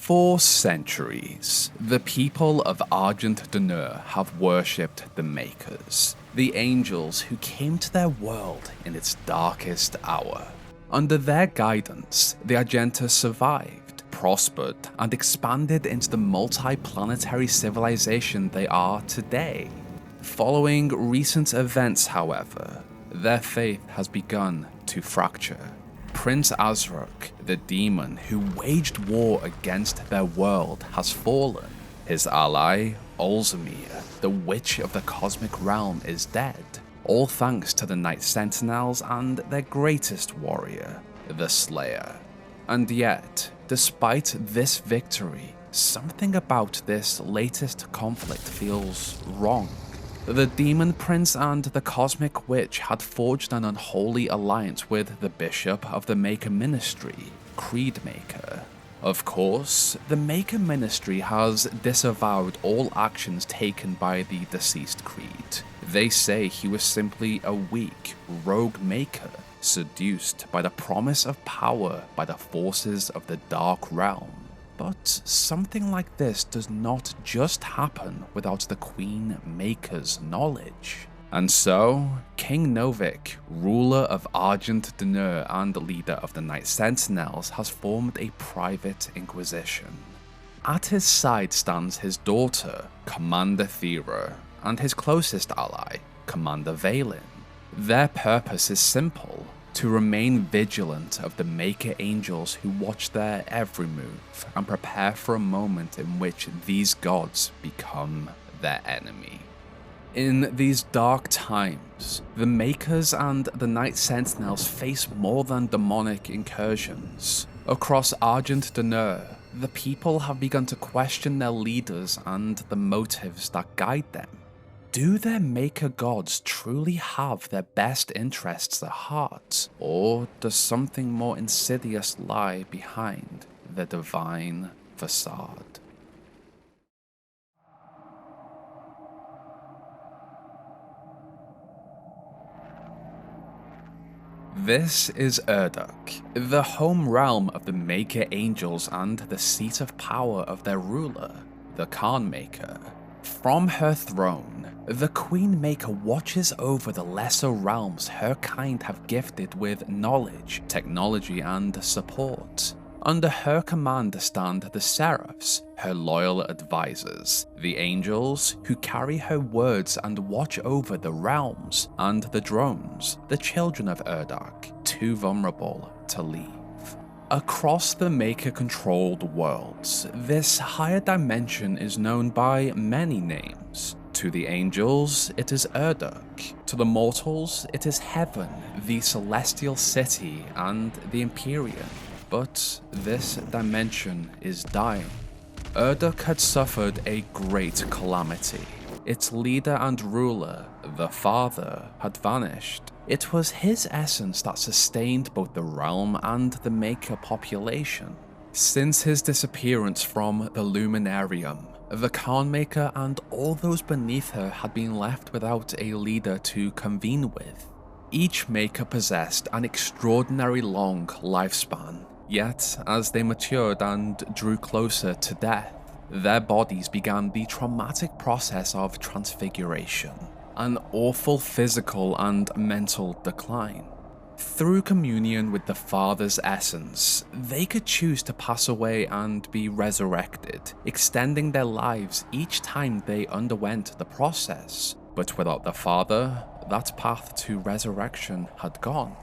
For centuries, the people of Argent D'Nur have worshipped the Maykrs, the angels who came to their world in its darkest hour. Under their guidance, the Argenta survived, prospered, and expanded into the multi-planetary civilization they are today. Following recent events, however, their faith has begun to fracture. Prince Azrak, the demon who waged war against their world, has fallen. His ally, Ulzamir, the witch of the cosmic realm, is dead, all thanks to the Night Sentinels and their greatest warrior, the Slayer. And yet, despite this victory, something about this latest conflict feels wrong. The Demon Prince and the Cosmic Witch had forged an unholy alliance with the Bishop of the Maykr Ministry, Creed Maykr. Of course, the Maykr Ministry has disavowed all actions taken by the deceased Creed. They say he was simply a weak, rogue Maykr, seduced by the promise of power by the forces of the Dark Realm. But something like this does not just happen without the Queen Maykr's knowledge. And so, King Novik, ruler of Argent D'Nur and leader of the Night Sentinels, has formed a private inquisition. At his side stands his daughter, Commander Thera, and his closest ally, Commander Valen. Their purpose is simple: to remain vigilant of the Maykr angels who watch their every move and prepare for a moment in which these gods become their enemy. In these dark times, the Maykrs and the Night Sentinels face more than demonic incursions. Across Argent D'Nur, the people have begun to question their leaders and the motives that guide them. Do their Maykr gods truly have their best interests at heart, or does something more insidious lie behind the divine facade? This is Urduk, the home realm of the Maykr angels and the seat of power of their ruler, the Khan Maykr. From her throne, the Queen Maykr watches over the lesser realms her kind have gifted with knowledge, technology, and support. Under her command stand the Seraphs, her loyal advisors, the angels who carry her words and watch over the realms, and the drones, the children of Urduk, too vulnerable to leave. Across the Maykr-controlled worlds, this higher dimension is known by many names. To the angels, it is Urduk. To the mortals, it is Heaven, the Celestial City, and the Empyrean. But this dimension is dying. Urduk had suffered a great calamity. Its leader and ruler, the Father, had vanished. It was his essence that sustained both the realm and the Maykr population. Since his disappearance from the Luminarium, the Khan Maykr and all those beneath her had been left without a leader to convene with. Each Maykr possessed an extraordinary long lifespan, yet as they matured and drew closer to death, their bodies began the traumatic process of transfiguration, an awful physical and mental decline. Through communion with the Father's essence, they could choose to pass away and be resurrected, extending their lives each time they underwent the process. But without the Father, that path to resurrection had gone.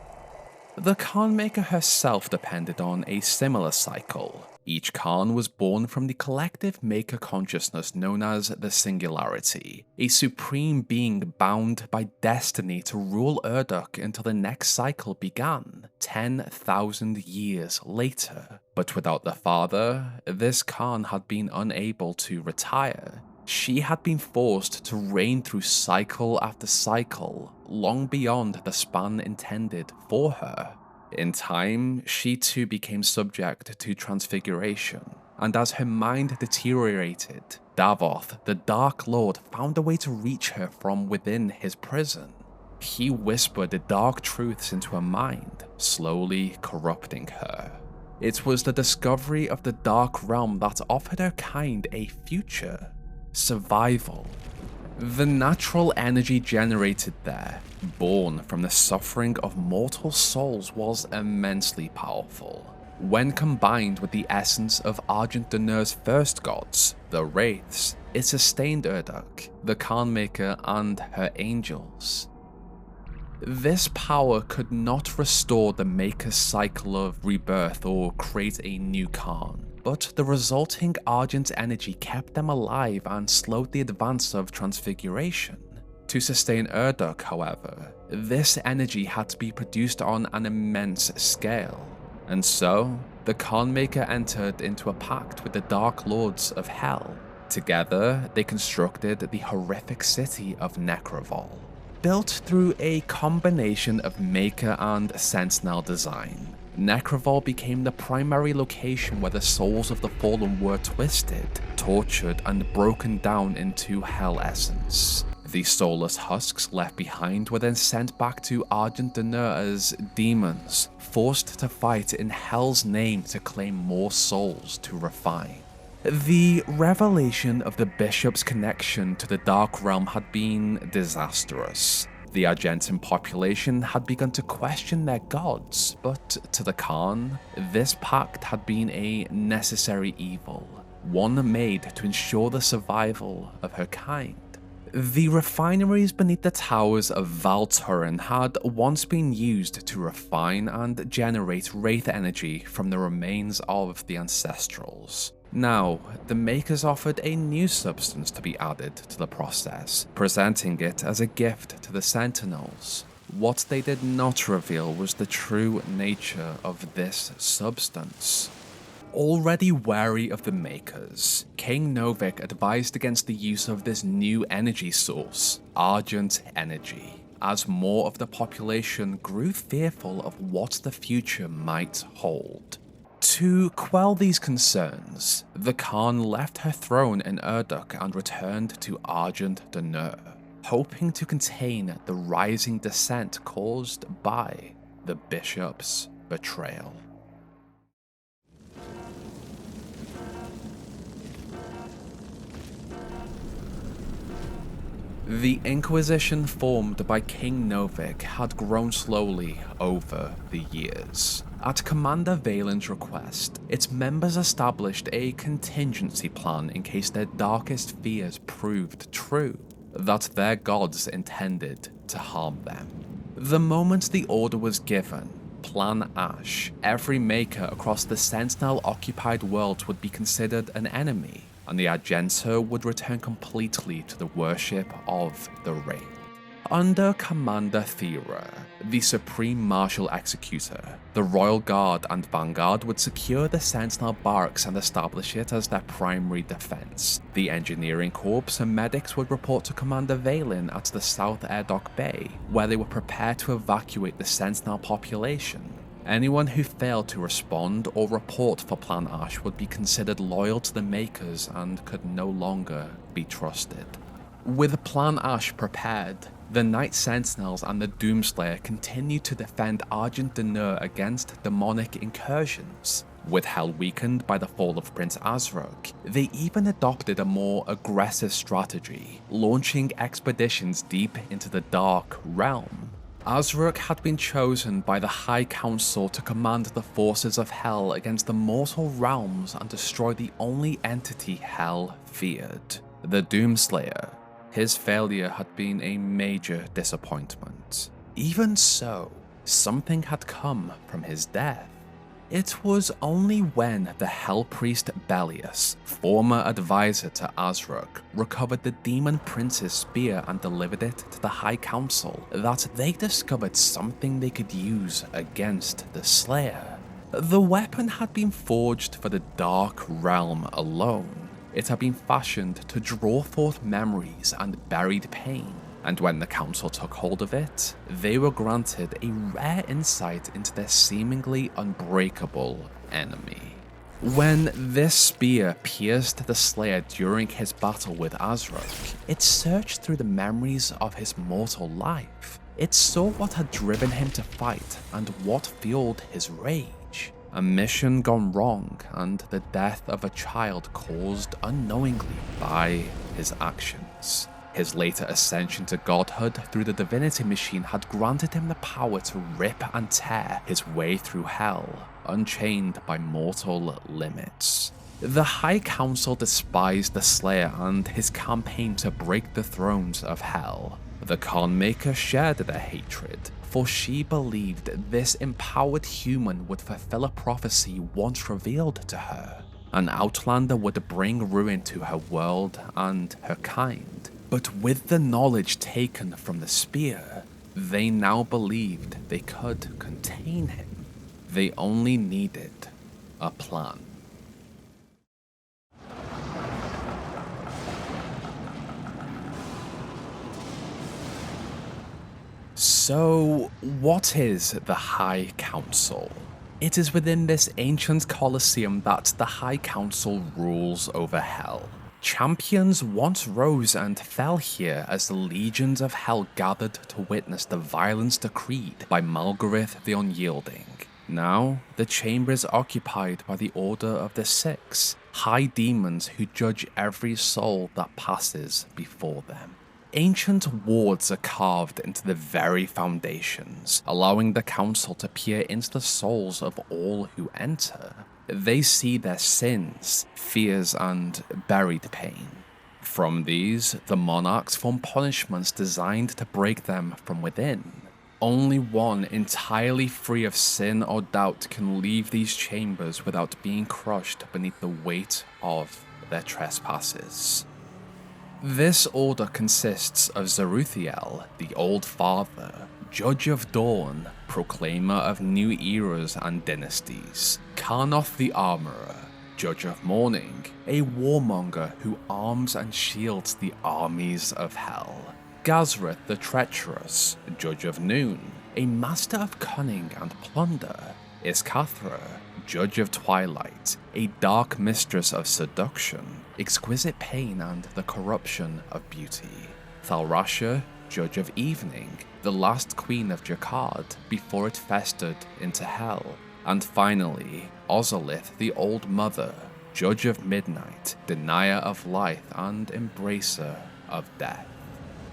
The Khan Maykr herself depended on a similar cycle. Each Khan was born from the collective Maykr consciousness known as the Singularity, a supreme being bound by destiny to rule Urduk until the next cycle began, 10,000 years later. But without the Father, this Khan had been unable to retire. She had been forced to reign through cycle after cycle, long beyond the span intended for her. In time, she too became subject to transfiguration, and as her mind deteriorated, Davoth, the Dark Lord, found a way to reach her from within his prison. He whispered the dark truths into her mind, slowly corrupting her. It was the discovery of the Dark Realm that offered her kind a future: survival. The natural energy generated there, born from the suffering of mortal souls, was immensely powerful. When combined with the essence of Argent D'Nur's first gods, the Wraiths, it sustained Urdak, the Maykr, and her angels. This power could not restore the Maker's cycle of rebirth or create a new Khan, but the resulting Argent energy kept them alive and slowed the advance of transfiguration. To sustain Urdak, however, this energy had to be produced on an immense scale, and so the Maykr entered into a pact with the Dark Lords of Hell. Together, they constructed the horrific city of Necrovol. Built through a combination of Maykr and Sentinel design, Necrovol became the primary location where the souls of the fallen were twisted, tortured, and broken down into Hell essence. The soulless husks left behind were then sent back to Argent D'Nur as demons, forced to fight in Hell's name to claim more souls to refine. The revelation of the bishop's connection to the Dark Realm had been disastrous. The Argentine population had begun to question their gods, but to the Khan, this pact had been a necessary evil, one made to ensure the survival of her kind. The refineries beneath the towers of Valturin had once been used to refine and generate wraith energy from the remains of the Ancestrals. Now, the Maykrs offered a new substance to be added to the process, presenting it as a gift to the Sentinels. What they did not reveal was the true nature of this substance. Already wary of the Maykrs, King Novik advised against the use of this new energy source, Argent energy, as more of the population grew fearful of what the future might hold. To quell these concerns, the Khan left her throne in Urdak and returned to Argent D'Nur, hoping to contain the rising dissent caused by the bishop's betrayal. The Inquisition formed by King Novik had grown slowly over the years. At Commander Valen's request, its members established a contingency plan in case their darkest fears proved true, that their gods intended to harm them. The moment the order was given, Plan Ash, every Maykr across the Sentinel-occupied world would be considered an enemy, and the Argenta would return completely to the worship of the Wraith. Under Commander Thera, the Supreme Martial Executor, the Royal Guard and Vanguard would secure the Sentinel barracks and establish it as their primary defense. The Engineering Corps and medics would report to Commander Valen at the South Airdock Bay, where they were prepared to evacuate the Sentinel population. Anyone who failed to respond or report for Plan Ash would be considered loyal to the Maykrs and could no longer be trusted. With Plan Ash prepared, the Night Sentinels and the Doomslayer continued to defend Argent D'Nur against demonic incursions. With Hell weakened by the fall of Prince Azrok, they even adopted a more aggressive strategy, launching expeditions deep into the Dark Realm. Azrok had been chosen by the High Council to command the forces of Hell against the mortal realms and destroy the only entity Hell feared, the Doomslayer. His failure had been a major disappointment. Even so, something had come from his death. It was only when the Hell Priest Bellius, former advisor to Azrok, recovered the Demon Prince's spear and delivered it to the High Council that they discovered something they could use against the Slayer. The weapon had been forged for the Dark Realm alone. It had been fashioned to draw forth memories and buried pain, and when the Council took hold of it, they were granted a rare insight into their seemingly unbreakable enemy. When this spear pierced the Slayer during his battle with Azrok, it searched through the memories of his mortal life. It saw what had driven him to fight and what fueled his rage. a mission gone wrong and the death of a child caused unknowingly by his actions. His later ascension to godhood through the divinity machine had granted him the power to rip and tear his way through hell, unchained by mortal limits. The High Council despised the Slayer and his campaign to break the thrones of hell. The Maykr shared their hatred, for she believed this empowered human would fulfill a prophecy once revealed to her. An outlander would bring ruin to her world and her kind. But with the knowledge taken from the spear, they now believed they could contain him. They only needed a plan. So, what is the High Council? It is within this ancient Colosseum that the High Council rules over Hell. Champions once rose and fell here as the legions of Hell gathered to witness the violence decreed by Malgarith the Unyielding. Now, the chamber is occupied by the Order of the Six, high demons who judge every soul that passes before them. Ancient wards are carved into the very foundations, allowing the council to peer into the souls of all who enter. They see their sins, fears, and buried pain. From these, the monarchs form punishments designed to break them from within. Only one entirely free of sin or doubt can leave these chambers without being crushed beneath the weight of their trespasses. This order consists of Zeruthiel, the Old Father, Judge of Dawn, Proclaimer of new eras and dynasties, Karnoth the Armorer, Judge of Mourning, a warmonger who arms and shields the armies of Hell, Gazrith the Treacherous, Judge of Noon, a master of cunning and plunder, Iskathra, Judge of Twilight, a dark mistress of seduction, exquisite pain and the corruption of beauty, Thalrasha, Judge of Evening, the last queen of Jakad before it festered into hell, and finally, Ozolith the Old Mother, Judge of Midnight, Denier of Life and Embracer of Death.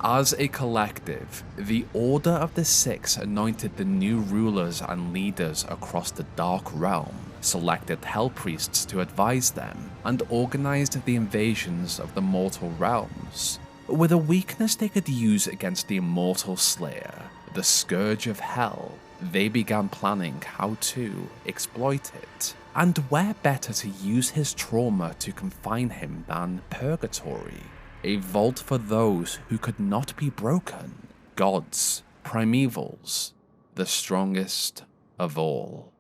As a collective, the Order of the Six anointed the new rulers and leaders across the Dark Realm, selected Hell Priests to advise them, and organized the invasions of the mortal realms. With a weakness they could use against the immortal Slayer, the Scourge of Hell, they began planning how to exploit it. And where better to use his trauma to confine him than Purgatory, a vault for those who could not be broken, gods, primevals, the strongest of all.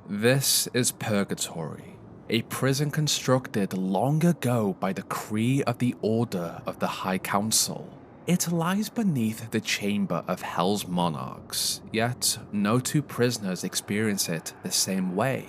This is Purgatory, a prison constructed long ago by decree of the Order of the High Council. It lies beneath the chamber of Hell's monarchs, yet no two prisoners experience it the same way.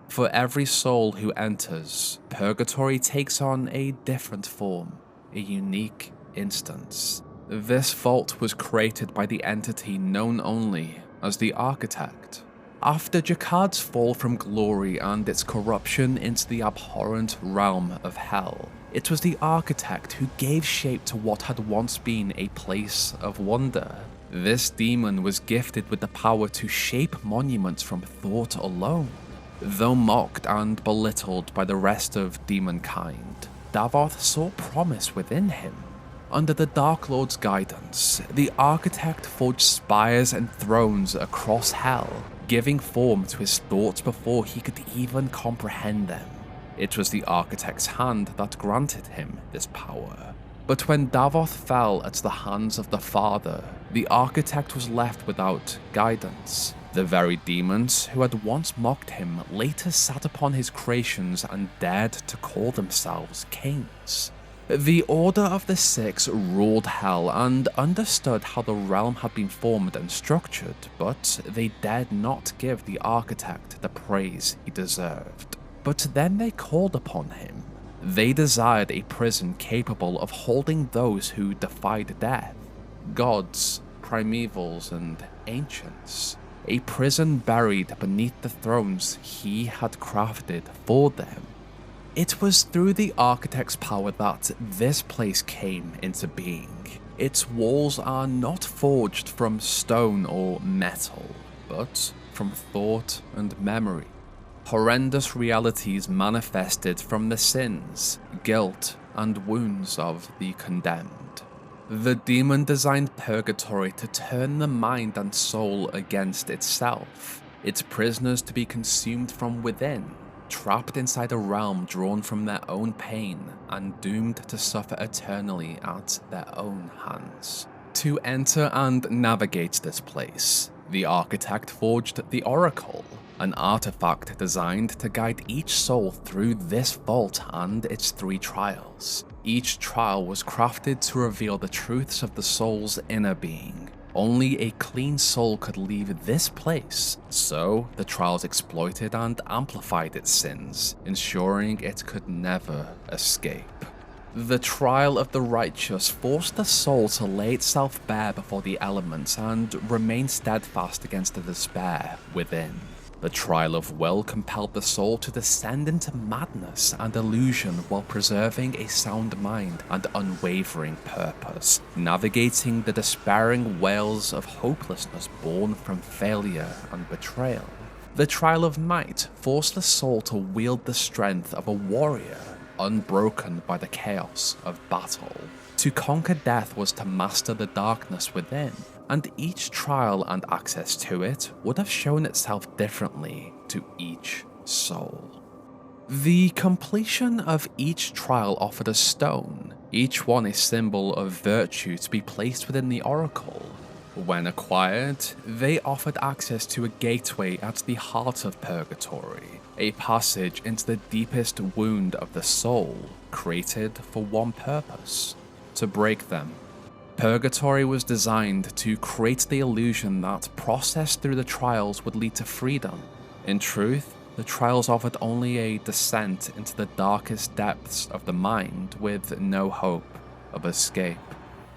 For every soul who enters, Purgatory takes on a different form, a unique instance. This vault was created by the entity known only as the Architect. After Jakad's fall from glory and its corruption into the abhorrent realm of Hell, it was the Architect who gave shape to what had once been a place of wonder. This demon was gifted with the power to shape monuments from thought alone. Though mocked and belittled by the rest of demonkind, Davoth saw promise within him. Under the Dark Lord's guidance, the Architect forged spires and thrones across Hell, giving form to his thoughts before he could even comprehend them. It was the Architect's hand that granted him this power. But when Davoth fell at the hands of the Father, the Architect was left without guidance. The very demons who had once mocked him later sat upon his creations and dared to call themselves kings. The Order of the Six ruled Hell and understood how the realm had been formed and structured, but they dared not give the Architect the praise he deserved. But then they called upon him. They desired a prison capable of holding those who defied death, gods, primevals, and ancients. A prison buried beneath the thrones he had crafted for them. It was through the architect's power that this place came into being. Its walls are not forged from stone or metal, but from thought and memory. Horrendous realities manifested from the sins, guilt, and wounds of the condemned. The demon designed Purgatory to turn the mind and soul against itself, its prisoners to be consumed from within, trapped inside a realm drawn from their own pain and doomed to suffer eternally at their own hands. To enter and navigate this place, the architect forged the Oracle, an artifact designed to guide each soul through this vault and its 3 trials. Each trial was crafted to reveal the truths of the soul's inner being. Only a clean soul could leave this place, so the trials exploited and amplified its sins, ensuring it could never escape. The trial of the righteous forced the soul to lay itself bare before the elements and remain steadfast against the despair within. The trial of will compelled the soul to descend into madness and illusion while preserving a sound mind and unwavering purpose, navigating the despairing wails of hopelessness born from failure and betrayal. The trial of might forced the soul to wield the strength of a warrior, unbroken by the chaos of battle. To conquer death was to master the darkness within, and each trial and access to it would have shown itself differently to each soul. The completion of each trial offered a stone, each one a symbol of virtue to be placed within the Oracle. When acquired, they offered access to a gateway at the heart of Purgatory, a passage into the deepest wound of the soul, created for one purpose: to break them. Purgatory was designed to create the illusion that process through the trials would lead to freedom. In truth, the trials offered only a descent into the darkest depths of the mind with no hope of escape.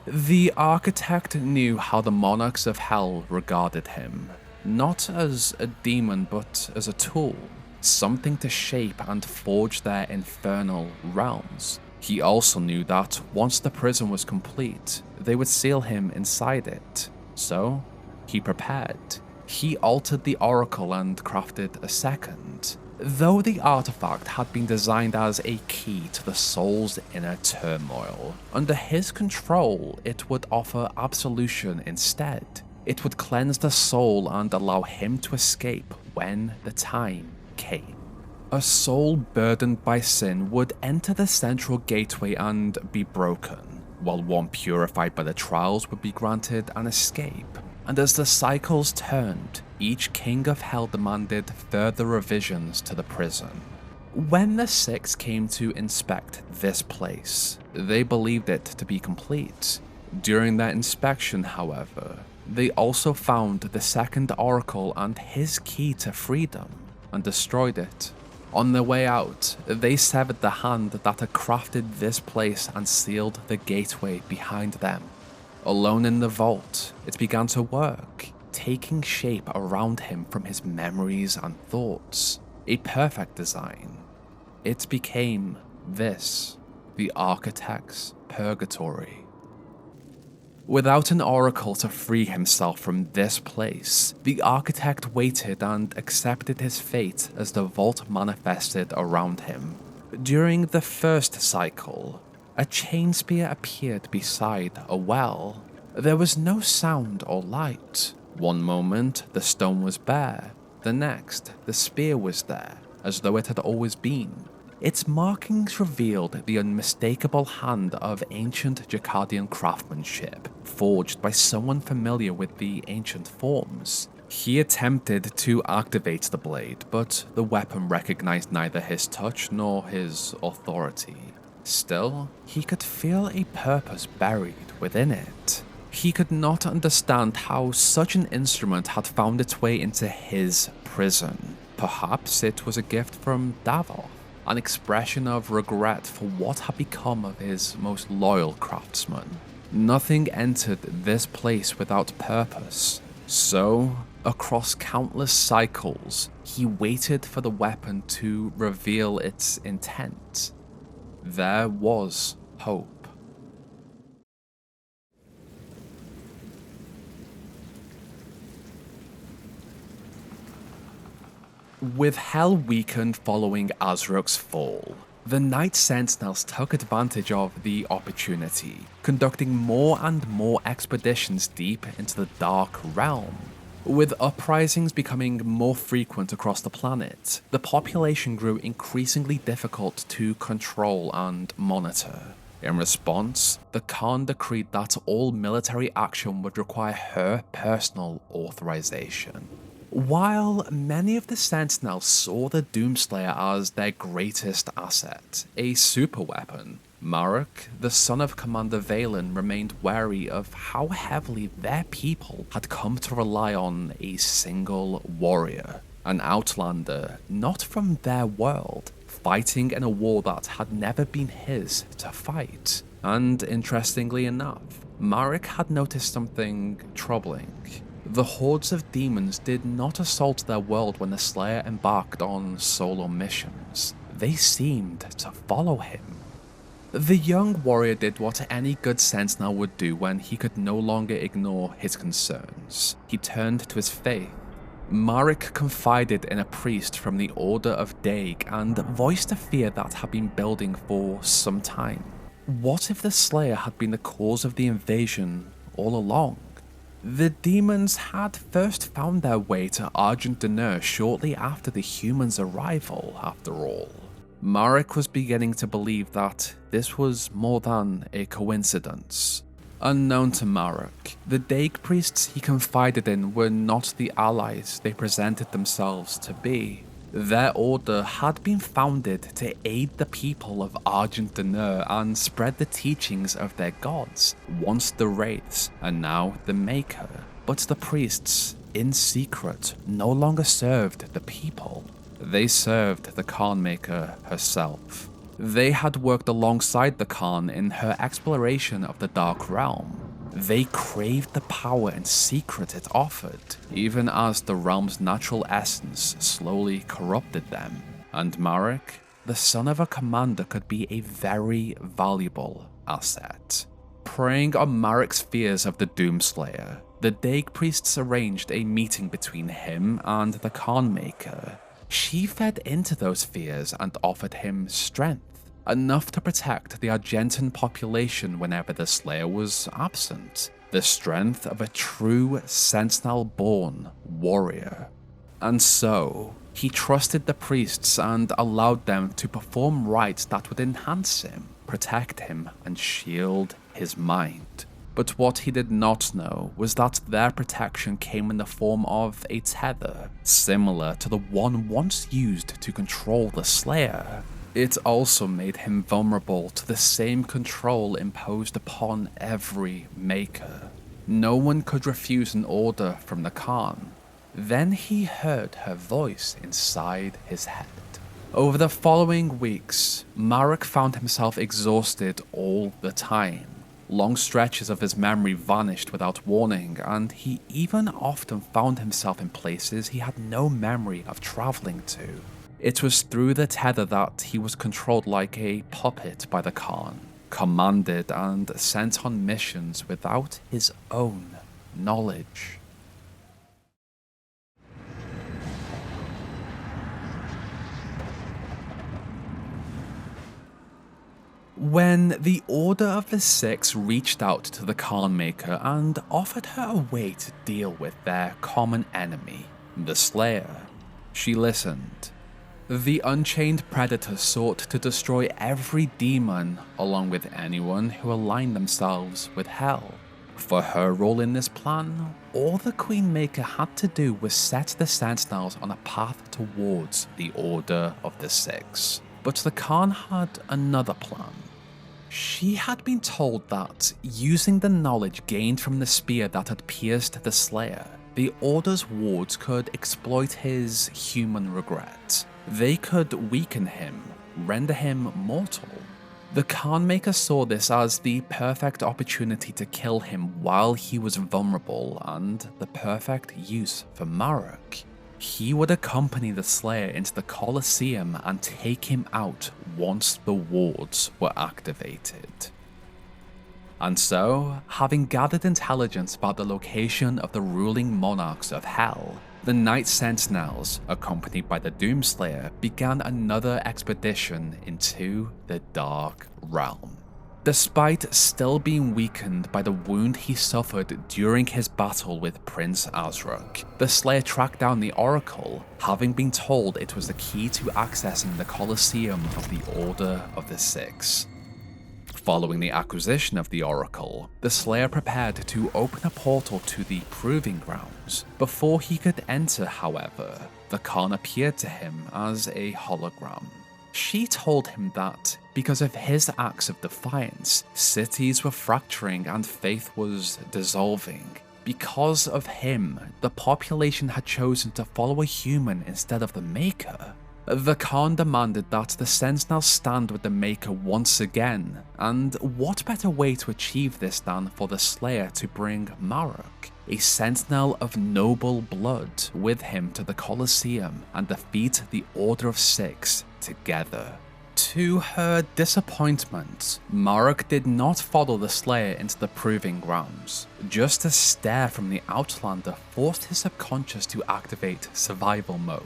The architect knew how the monarchs of hell regarded him, not as a demon but as a tool, something to shape and forge their infernal realms. He also knew that once the prison was complete, they would seal him inside it. So, he prepared. He altered the Oracle and crafted a second. Though the artifact had been designed as a key to the soul's inner turmoil, under his control it would offer absolution instead. It would cleanse the soul and allow him to escape when the time came. A soul burdened by sin would enter the central gateway and be broken, while one purified by the trials would be granted an escape. And as the cycles turned, each king of hell demanded further revisions to the prison. When the Six came to inspect this place, they believed it to be complete. During their inspection, however, they also found the second Oracle and his key to freedom, and destroyed it. On their way out, they severed the hand that had crafted this place and sealed the gateway behind them. Alone in the vault, it began to work, taking shape around him from his memories and thoughts. A perfect design. It became this, the architect's Purgatory. Without an oracle to free himself from this place, the architect waited and accepted his fate as the vault manifested around him. During the first cycle, a chain spear appeared beside a well. There was no sound or light. One moment, the stone was bare. The next, the spear was there, as though it had always been. Its markings revealed the unmistakable hand of ancient Jacadian craftsmanship, forged by someone familiar with the ancient forms. He attempted to activate the blade, but the weapon recognized neither his touch nor his authority. Still, he could feel a purpose buried within it. He could not understand how such an instrument had found its way into his prison. Perhaps it was a gift from Davos. an expression of regret for what had become of his most loyal craftsman. Nothing entered this place without purpose, so across countless cycles, he waited for the weapon to reveal its intent. There was hope. With hell weakened following Azraq's fall, the Night Sentinels took advantage of the opportunity, conducting more and more expeditions deep into the Dark Realm. With uprisings becoming more frequent across the planet, the population grew increasingly difficult to control and monitor. In response, the Khan decreed that all military action would require her personal authorization. While many of the Sentinels saw the Doomslayer as their greatest asset, a superweapon, Marok, the son of Commander Valen, remained wary of how heavily their people had come to rely on a single warrior, an outlander not from their world, fighting in a war that had never been his to fight. And interestingly enough, Marok had noticed something troubling. The hordes of demons did not assault their world when the Slayer embarked on solo missions. They seemed to follow him. The young warrior did what any good sentinel would do when he could no longer ignore his concerns. He turned to his faith. Marok confided in a priest from the Order of Daig and voiced a fear that had been building for some time. What if the Slayer had been the cause of the invasion all along? The demons had first found their way to Argent D'Nur shortly after the humans' arrival, after all. Marok was beginning to believe that this was more than a coincidence. Unknown to Marok, the Daig priests he confided in were not the allies they presented themselves to be. Their order had been founded to aid the people of Argent D'Nur and spread the teachings of their gods, once the Wraiths and now the Maykr. But the priests, in secret, no longer served the people. They served the Khan Maykr herself. They had worked alongside the Khan in her exploration of the Dark Realm. They craved the power and secret it offered, even as the realm's natural essence slowly corrupted them. And Marok, the son of a commander, could be a very valuable asset. Preying on Marok's fears of the Doomslayer, the Daig priests arranged a meeting between him and the Khan Maykr. She fed into those fears and offered him strength, enough to protect the Argentine population whenever the Slayer was absent. The strength of a true Sentinel-born warrior. And so, he trusted the priests and allowed them to perform rites that would enhance him, protect him, and shield his mind. But what he did not know was that their protection came in the form of a tether, similar to the one once used to control the Slayer. It also made him vulnerable to the same control imposed upon every Maykr. No one could refuse an order from the Khan. Then he heard her voice inside his head. Over the following weeks, Marok found himself exhausted all the time. Long stretches of his memory vanished without warning, and he even often found himself in places he had no memory of traveling to. It was through the tether that he was controlled like a puppet by the Khan, commanded and sent on missions without his own knowledge. When the Order of the Six reached out to the Khan Maykr and offered her a way to deal with their common enemy, the Slayer, she listened. The Unchained Predator sought to destroy every demon along with anyone who aligned themselves with Hell. For her role in this plan, all the Queen Maykr had to do was set the Sentinels on a path towards the Order of the Six. But the Khan had another plan. She had been told that, using the knowledge gained from the spear that had pierced the Slayer, the Order's wards could exploit his human regret. They could weaken him, render him mortal. The Maykr saw this as the perfect opportunity to kill him while he was vulnerable and the perfect use for Marok. He would accompany the Slayer into the Colosseum and take him out once the wards were activated. And so, having gathered intelligence about the location of the ruling monarchs of Hell, the Night Sentinels, accompanied by the Doomslayer, began another expedition into the Dark Realm. Despite still being weakened by the wound he suffered during his battle with Prince Azraq, the Slayer tracked down the Oracle, having been told it was the key to accessing the Colosseum of the Order of the Six. Following the acquisition of the Oracle, the Slayer prepared to open a portal to the Proving Grounds. Before he could enter, however, the Khan appeared to him as a hologram. She told him that, because of his acts of defiance, cities were fracturing and faith was dissolving. Because of him, the population had chosen to follow a human instead of the Maykr. The Khan demanded that the Sentinels stand with the Maykr once again, and what better way to achieve this than for the Slayer to bring Marok, a Sentinel of noble blood, with him to the Colosseum and defeat the Order of Six together. To her disappointment, Marok did not follow the Slayer into the Proving Grounds. Just a stare from the Outlander forced his subconscious to activate survival mode.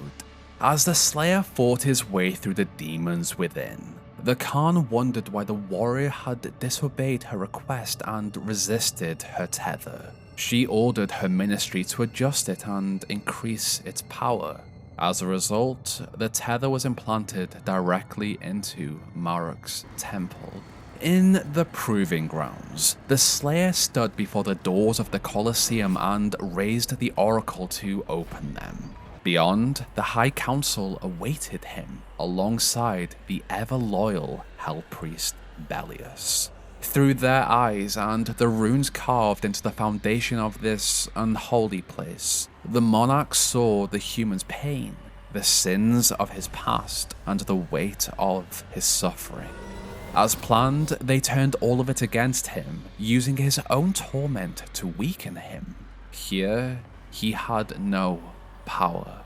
As the Slayer fought his way through the demons within, the Khan wondered why the warrior had disobeyed her request and resisted her tether. She ordered her ministry to adjust it and increase its power. As a result, the tether was implanted directly into Marok's temple. In the Proving Grounds, the Slayer stood before the doors of the Colosseum and raised the Oracle to open them. Beyond, the High Council awaited him, alongside the ever-loyal Hell Priest Bellius. Through their eyes and the runes carved into the foundation of this unholy place, the monarch saw the human's pain, the sins of his past, and the weight of his suffering. As planned, they turned all of it against him, using his own torment to weaken him. Here, he had no power.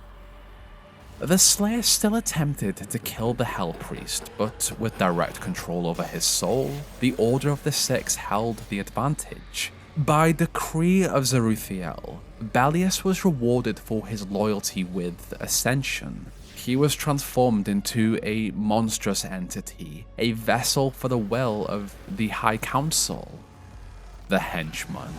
The Slayer still attempted to kill the Hell Priest, but with direct control over his soul, the Order of the Six held the advantage. By decree of Zeruthiel, Bellius was rewarded for his loyalty with Ascension. He was transformed into a monstrous entity, a vessel for the will of the High Council, the Henchman.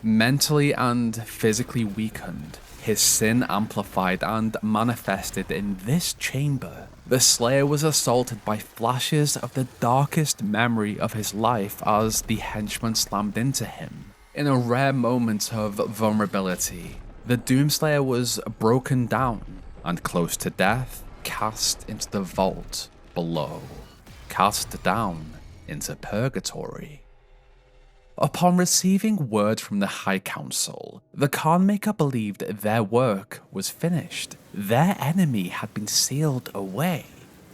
Mentally and physically weakened, his sin amplified and manifested in this chamber. The Slayer was assaulted by flashes of the darkest memory of his life as the Henchman slammed into him. In a rare moment of vulnerability, the Doomslayer was broken down and, close to death, cast into the vault below, cast down into Purgatory. Upon receiving word from the High Council, the Maykr believed their work was finished. Their enemy had been sealed away.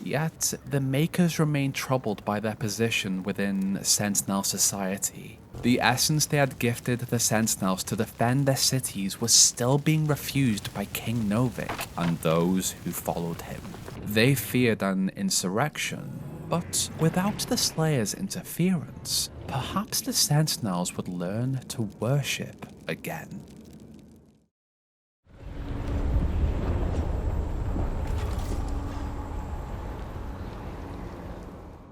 Yet, the Maykrs remained troubled by their position within Sentinel society. The essence they had gifted the Sentinels to defend their cities was still being refused by King Novik and those who followed him. They feared an insurrection, but without the Slayer's interference, perhaps the Sentinels would learn to worship again.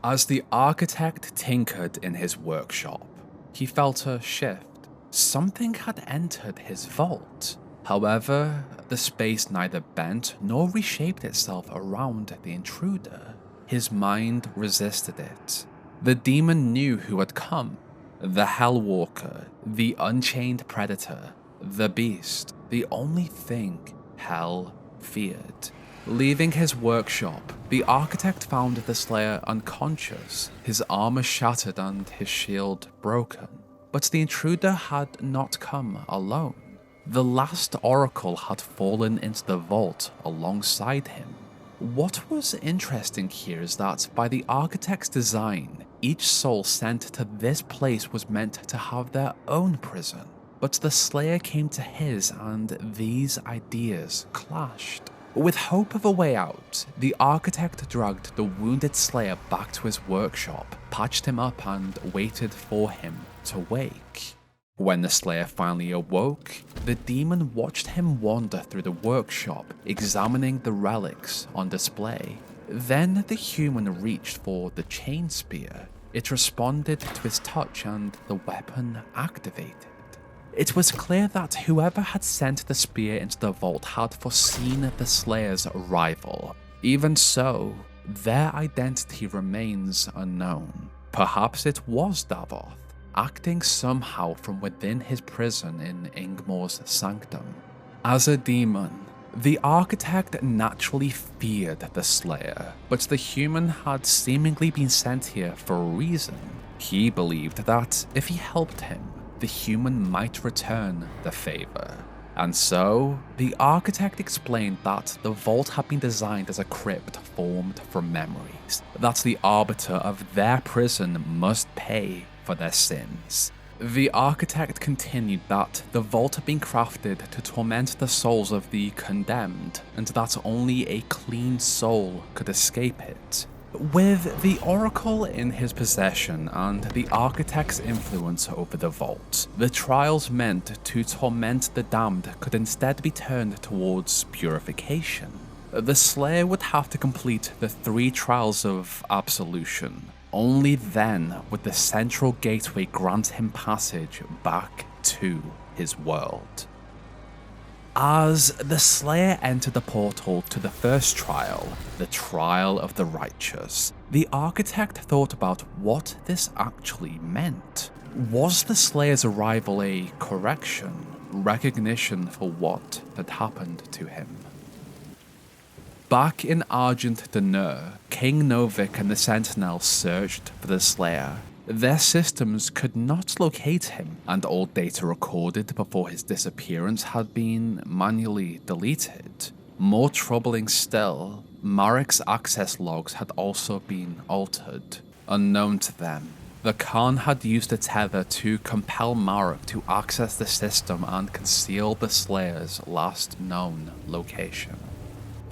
As the architect tinkered in his workshop, he felt a shift. Something had entered his vault. However, the space neither bent nor reshaped itself around the intruder. His mind resisted it. The demon knew who had come. The Hellwalker, the Unchained Predator, the Beast, the only thing Hell feared. Leaving his workshop, the architect found the Slayer unconscious, his armor shattered and his shield broken. But the intruder had not come alone. The last oracle had fallen into the vault alongside him. What was interesting here is that by the architect's design, each soul sent to this place was meant to have their own prison. But the Slayer came to his and these ideas clashed. With hope of a way out, the architect dragged the wounded Slayer back to his workshop, patched him up and waited for him to wake. When the Slayer finally awoke, the demon watched him wander through the workshop, examining the relics on display. Then the human reached for the chain spear. It responded to his touch and the weapon activated. It was clear that whoever had sent the spear into the vault had foreseen the Slayer's arrival. Even so, their identity remains unknown. Perhaps it was Davoth, acting somehow from within his prison in Ingmor's sanctum. As a demon, the architect naturally feared the Slayer, but the human had seemingly been sent here for a reason. He believed that if he helped him, the human might return the favor. And so, the architect explained that the vault had been designed as a crypt formed from memories, that the arbiter of their prison must pay for their sins. The architect continued that the vault had been crafted to torment the souls of the condemned, and that only a clean soul could escape it. With the oracle in his possession and the architect's influence over the vault, the trials meant to torment the damned could instead be turned towards purification. The Slayer would have to complete the 3 trials of absolution. Only then would the central gateway grant him passage back to his world. As the Slayer entered the portal to the first trial, the Trial of the Righteous, the architect thought about what this actually meant. Was the Slayer's arrival a correction, recognition for what had happened to him? Back in Argent D'Nur, King Novik and the Sentinels searched for the Slayer. Their systems could not locate him, and all data recorded before his disappearance had been manually deleted. More troubling still, Marok's access logs had also been altered. Unknown to them, the Khan had used a tether to compel Marok to access the system and conceal the Slayer's last known location.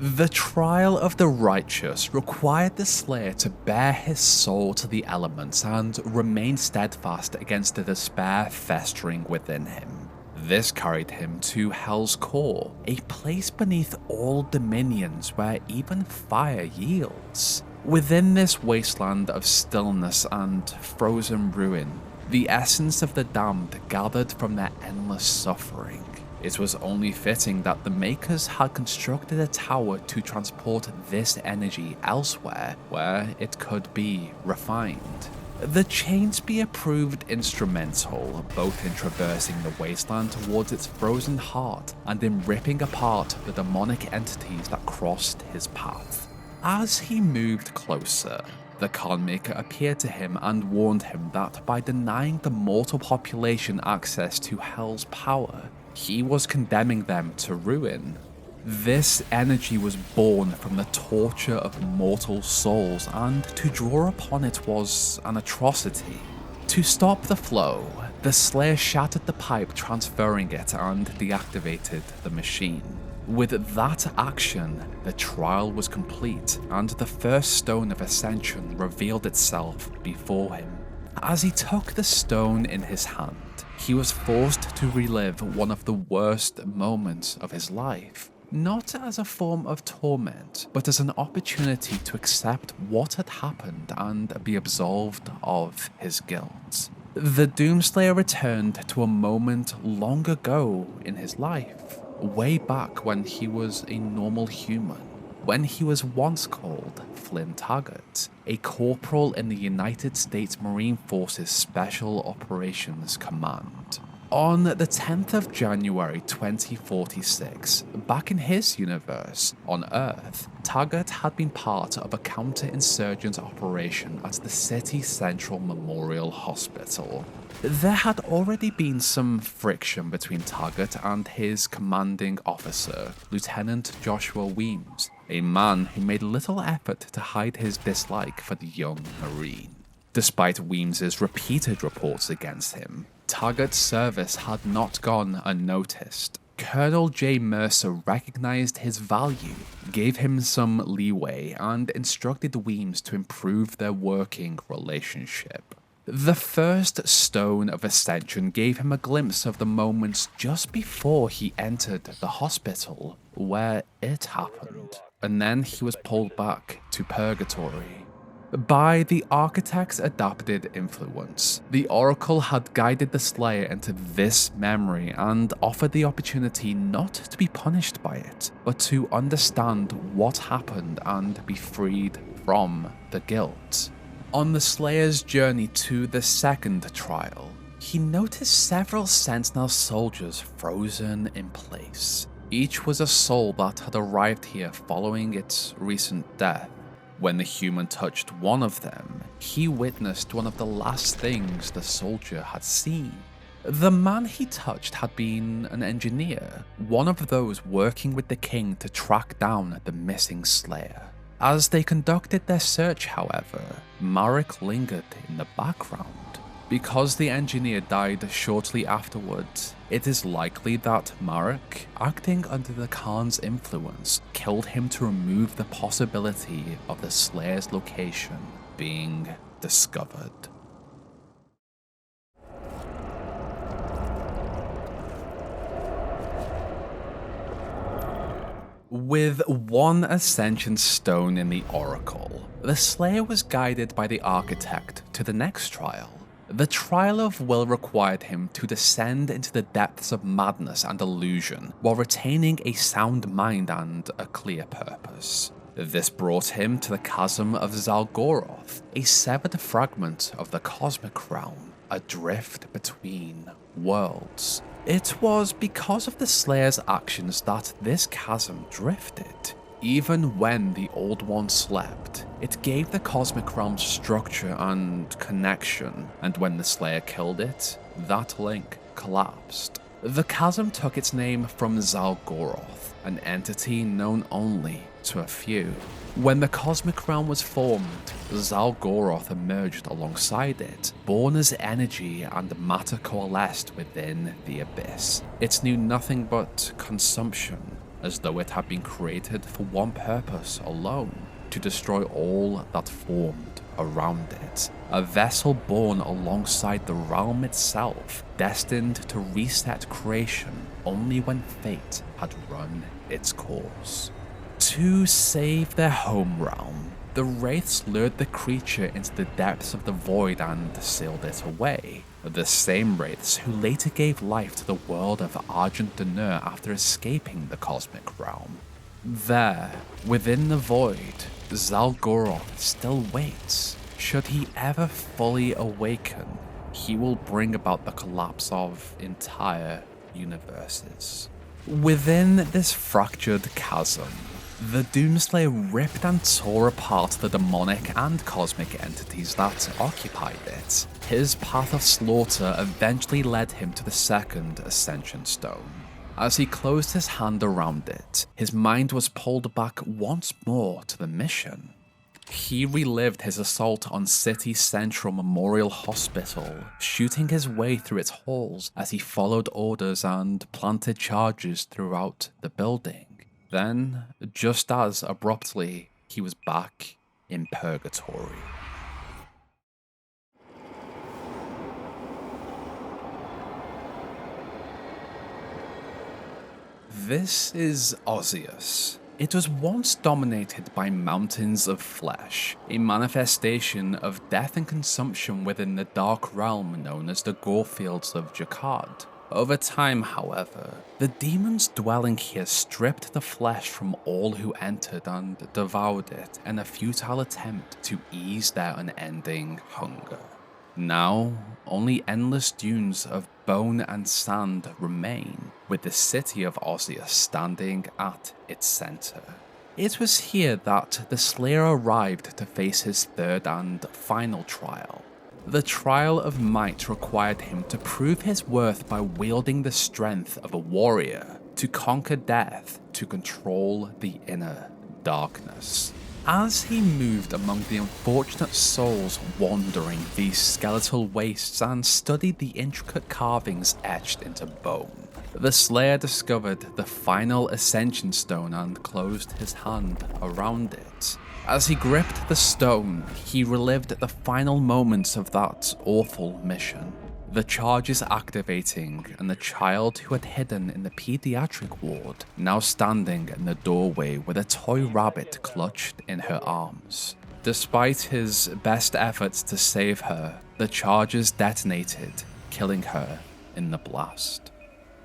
The Trial of the Righteous required the Slayer to bare his soul to the elements and remain steadfast against the despair festering within him. This carried him to Hell's Core, a place beneath all dominions where even fire yields. Within this wasteland of stillness and frozen ruin, the essence of the damned gathered from their endless suffering. It was only fitting that the Maykrs had constructed a tower to transport this energy elsewhere, where it could be refined. The Chainspear proved instrumental, both in traversing the wasteland towards its frozen heart and in ripping apart the demonic entities that crossed his path. As he moved closer, the Maykr appeared to him and warned him that by denying the mortal population access to Hell's power, he was condemning them to ruin. This energy was born from the torture of mortal souls, and to draw upon it was an atrocity. To stop the flow, the Slayer shattered the pipe transferring it and deactivated the machine. With that action, the trial was complete, and the first stone of ascension revealed itself before him. As he took the stone in his hand, he was forced to relive one of the worst moments of his life, not as a form of torment, but as an opportunity to accept what had happened and be absolved of his guilt. The Doomslayer returned to a moment long ago in his life, way back when he was a normal human, when he was once called Flynn Taggart, a corporal in the United States Marine Forces Special Operations Command. On the 10th of January 2046, back in his universe, on Earth, Taggart had been part of a counterinsurgent operation at the city's Central Memorial Hospital. There had already been some friction between Taggart and his commanding officer, Lieutenant Joshua Weems, a man who made little effort to hide his dislike for the young Marine. Despite Weems's repeated reports against him, Taggart's service had not gone unnoticed. Colonel J. Mercer recognized his value, gave him some leeway, and instructed Weems to improve their working relationship. The first stone of ascension gave him a glimpse of the moments just before he entered the hospital where it happened, and then he was pulled back to Purgatory. By the Architect's adapted influence, the Oracle had guided the Slayer into this memory and offered the opportunity not to be punished by it, but to understand what happened and be freed from the guilt. On the Slayer's journey to the second trial, he noticed several Sentinel soldiers frozen in place. Each was a soul that had arrived here following its recent death. When the human touched one of them, he witnessed one of the last things the soldier had seen. The man he touched had been an engineer, one of those working with the king to track down the missing Slayer. As they conducted their search, however, Marok lingered in the background. Because the engineer died shortly afterwards, it is likely that Marok, acting under the Khan's influence, killed him to remove the possibility of the Slayer's location being discovered. With one ascension stone in the Oracle, the Slayer was guided by the Architect to the next trial. The trial of will required him to descend into the depths of madness and illusion while retaining a sound mind and a clear purpose. This brought him to the chasm of Zalgoroth, a severed fragment of the cosmic realm, adrift between worlds. It was because of the Slayer's actions that this chasm drifted. Even when the Old One slept, it gave the cosmic realm structure and connection, and when the Slayer killed it, that link collapsed. The chasm took its name from Zalgoroth, an entity known only to a few. When the cosmic realm was formed, Zalgoroth emerged alongside it, born as energy and matter coalesced within the abyss. It knew nothing but consumption, as though it had been created for one purpose alone, to destroy all that formed around it. A vessel born alongside the realm itself, destined to reset creation only when fate had run its course. To save their home realm, the Wraiths lured the creature into the depths of the void and sealed it away. The same Wraiths who later gave life to the world of Argent D'Nur after escaping the cosmic realm. There, within the void, Zalgoroth still waits. Should he ever fully awaken, he will bring about the collapse of entire universes. Within this fractured chasm, the Doomslayer ripped and tore apart the demonic and cosmic entities that occupied it. His path of slaughter eventually led him to the second Ascension Stone. As he closed his hand around it, his mind was pulled back once more to the mission. He relived his assault on City Central Memorial Hospital, shooting his way through its halls as he followed orders and planted charges throughout the building. Then, just as abruptly, he was back in Purgatory. This is Ozius. It was once dominated by mountains of flesh, a manifestation of death and consumption within the dark realm known as the Gorefields of Jakad. Over time, however, the demons dwelling here stripped the flesh from all who entered and devoured it in a futile attempt to ease their unending hunger. Now, only endless dunes of bone and sand remain, with the city of Ozius standing at its center. It was here that the Slayer arrived to face his third and final trial. The trial of might required him to prove his worth by wielding the strength of a warrior, to conquer death, to control the inner darkness. As he moved among the unfortunate souls wandering these skeletal wastes and studied the intricate carvings etched into bone, the Slayer discovered the final Ascension Stone and closed his hand around it. As he gripped the stone, he relived the final moments of that awful mission. The charges activating, and the child who had hidden in the pediatric ward now standing in the doorway with a toy rabbit clutched in her arms. Despite his best efforts to save her, the charges detonated, killing her in the blast.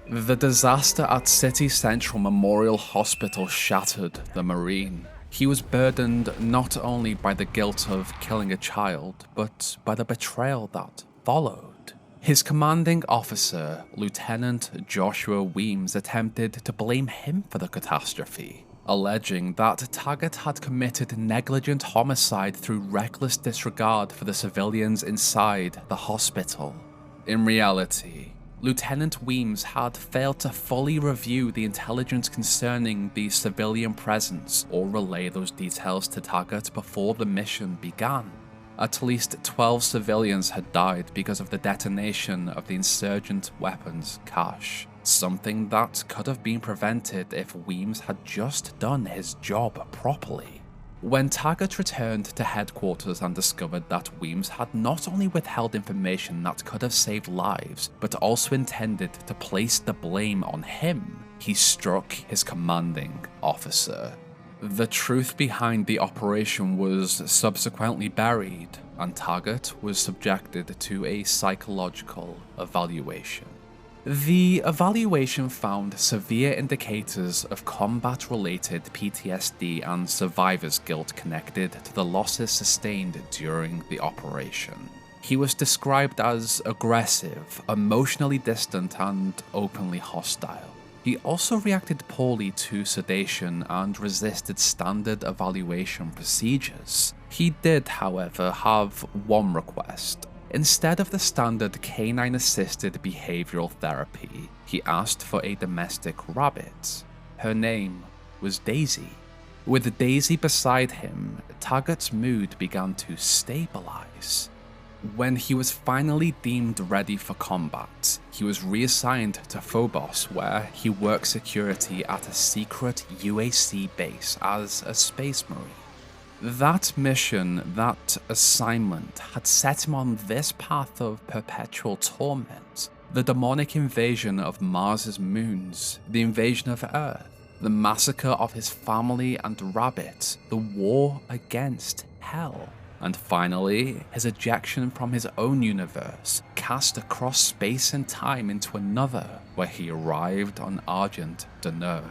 The disaster at City Central Memorial Hospital shattered the Marine. He was burdened not only by the guilt of killing a child, but by the betrayal that followed. His commanding officer, Lieutenant Joshua Weems, attempted to blame him for the catastrophe, alleging that Taggart had committed negligent homicide through reckless disregard for the civilians inside the hospital. In reality, Lieutenant Weems had failed to fully review the intelligence concerning the civilian presence or relay those details to Taggart before the mission began. At least 12 civilians had died because of the detonation of the insurgent weapons cache, something that could have been prevented if Weems had just done his job properly. When Taggart returned to headquarters and discovered that Weems had not only withheld information that could have saved lives, but also intended to place the blame on him, he struck his commanding officer. The truth behind the operation was subsequently buried, and Taggart was subjected to a psychological evaluation. The evaluation found severe indicators of combat-related PTSD and survivor's guilt connected to the losses sustained during the operation. He was described as aggressive, emotionally distant, and openly hostile. He also reacted poorly to sedation and resisted standard evaluation procedures. He did, however, have one request. Instead of the standard canine-assisted behavioral therapy, he asked for a domestic rabbit. Her name was Daisy. With Daisy beside him, Taggart's mood began to stabilize. When he was finally deemed ready for combat, he was reassigned to Phobos, where he worked security at a secret UAC base as a space marine. That mission, that assignment, had set him on this path of perpetual torment. The demonic invasion of Mars's moons, the invasion of Earth, the massacre of his family and rabbit, the war against Hell, and finally, his ejection from his own universe, cast across space and time into another, where he arrived on Argent D'Nur.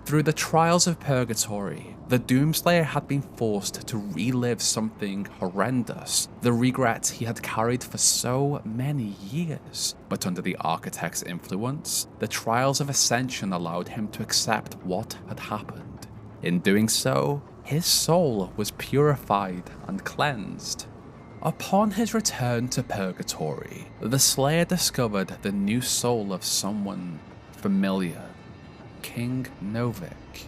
Through the trials of Purgatory, the Doomslayer had been forced to relive something horrendous, the regret he had carried for so many years. But under the Architect's influence, the trials of Ascension allowed him to accept what had happened. In doing so, his soul was purified and cleansed. Upon his return to Purgatory, the Slayer discovered the new soul of someone familiar. King Novik.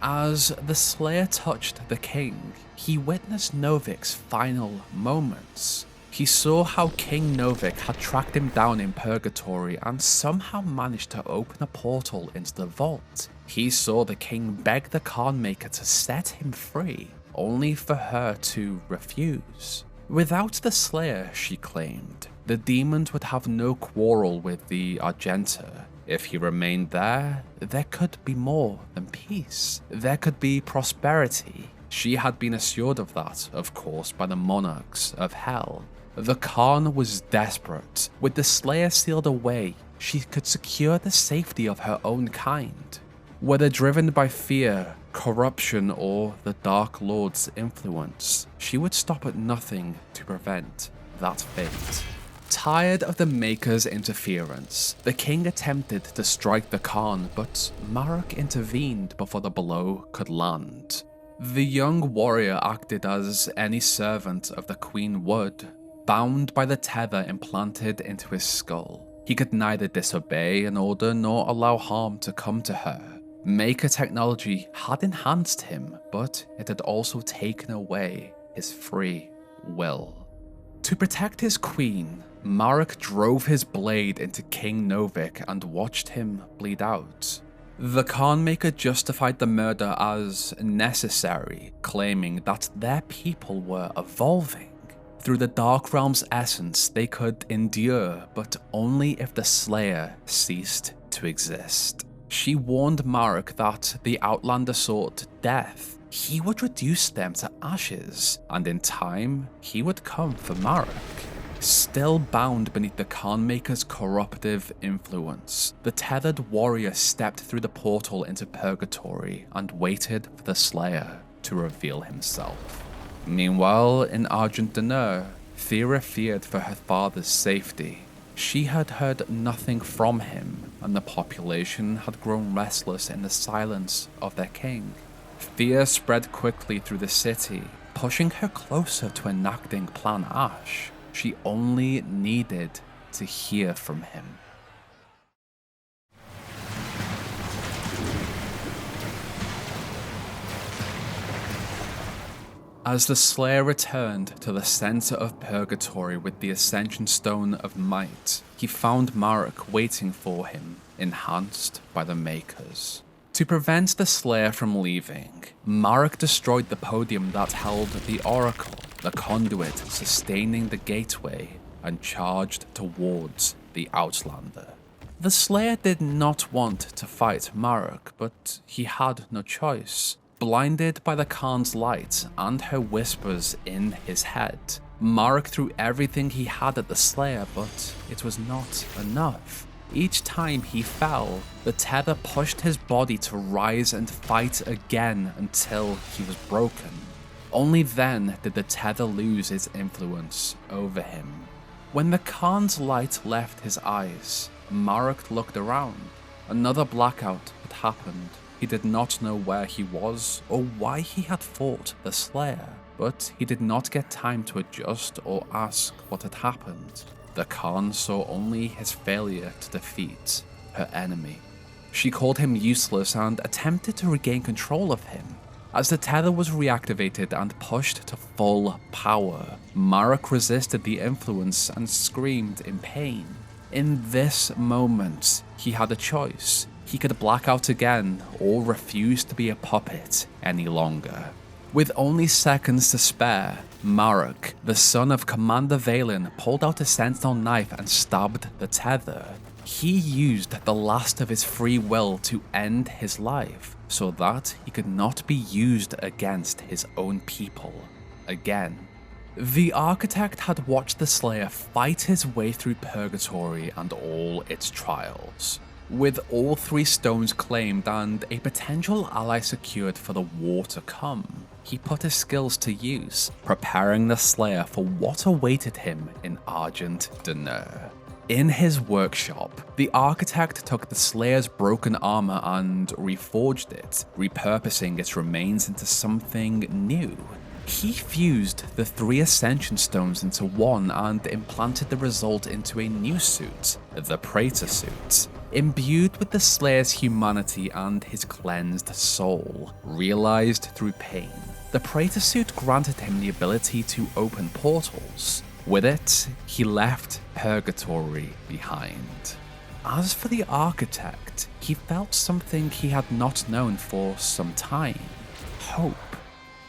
As the Slayer touched the king, he witnessed Novik's final moments. He saw how King Novik had tracked him down in Purgatory and somehow managed to open a portal into the vault. He saw the king beg the Maykr to set him free, only for her to refuse. Without the Slayer, she claimed, the demons would have no quarrel with the Argent D'Nur. If he remained there, there could be more than peace. There could be prosperity. She had been assured of that, of course, by the monarchs of Hell. The Khan was desperate. With the Slayer sealed away, she could secure the safety of her own kind. Whether driven by fear, corruption, or the Dark Lord's influence, she would stop at nothing to prevent that fate. Tired of the Maykrs' interference, the king attempted to strike the Khan, but Marok intervened before the blow could land. The young warrior acted as any servant of the queen would, Bound by the tether implanted into his skull, he could neither disobey an order nor allow harm to come to her. Maykr technology had enhanced him, but it had also taken away his free will. To protect his queen, Marok drove his blade into King Novik and watched him bleed out. The Maykr justified the murder as necessary, claiming that their people were evolving. Through the Dark Realm's essence, they could endure, but only if the Slayer ceased to exist. She warned Marok that the Outlander sought death. He would reduce them to ashes, and in time, he would come for Marok. Still bound beneath the Maker's corruptive influence, the tethered warrior stepped through the portal into Purgatory and waited for the Slayer to reveal himself. Meanwhile, in Argent D'Nur, Thera feared for her father's safety. She had heard nothing from him, and the population had grown restless in the silence of their king. Fear spread quickly through the city, pushing her closer to enacting Plan Ash. She only needed to hear from him. As the Slayer returned to the center of Purgatory with the Ascension Stone of Might, he found Marok waiting for him, enhanced by the Maykrs. To prevent the Slayer from leaving, Marok destroyed the podium that held the Oracle, the conduit sustaining the gateway, and charged towards the Outlander. The Slayer did not want to fight Marok, but he had no choice. Blinded by the Khan's light and her whispers in his head, Marok threw everything he had at the Slayer, but it was not enough. Each time he fell, the tether pushed his body to rise and fight again until he was broken. Only then did the tether lose its influence over him. When the Khan's light left his eyes, Marok looked around. Another blackout had happened. He did not know where he was or why he had fought the Slayer, but he did not get time to adjust or ask what had happened. The Khan saw only his failure to defeat her enemy. She called him useless and attempted to regain control of him. As the tether was reactivated and pushed to full power, Marok resisted the influence and screamed in pain. In this moment, he had a choice. He could black out again or refuse to be a puppet any longer. With only seconds to spare, Marok, the son of Commander Valen, pulled out a sentinel knife and stabbed the tether. He used the last of his free will to end his life, so that he could not be used against his own people again. The Architect had watched the Slayer fight his way through Purgatory and all its trials. With all three stones claimed and a potential ally secured for the war to come, he put his skills to use, preparing the Slayer for what awaited him in Argent D'Nur. In his workshop, the Architect took the Slayer's broken armor and reforged it, repurposing its remains into something new. He fused the three Ascension Stones into one and implanted the result into a new suit, the Praetor suit. Imbued with the Slayer's humanity and his cleansed soul, realized through pain, the Praetor suit granted him the ability to open portals. With it, he left Purgatory behind. As for the Architect, he felt something he had not known for some time: hope.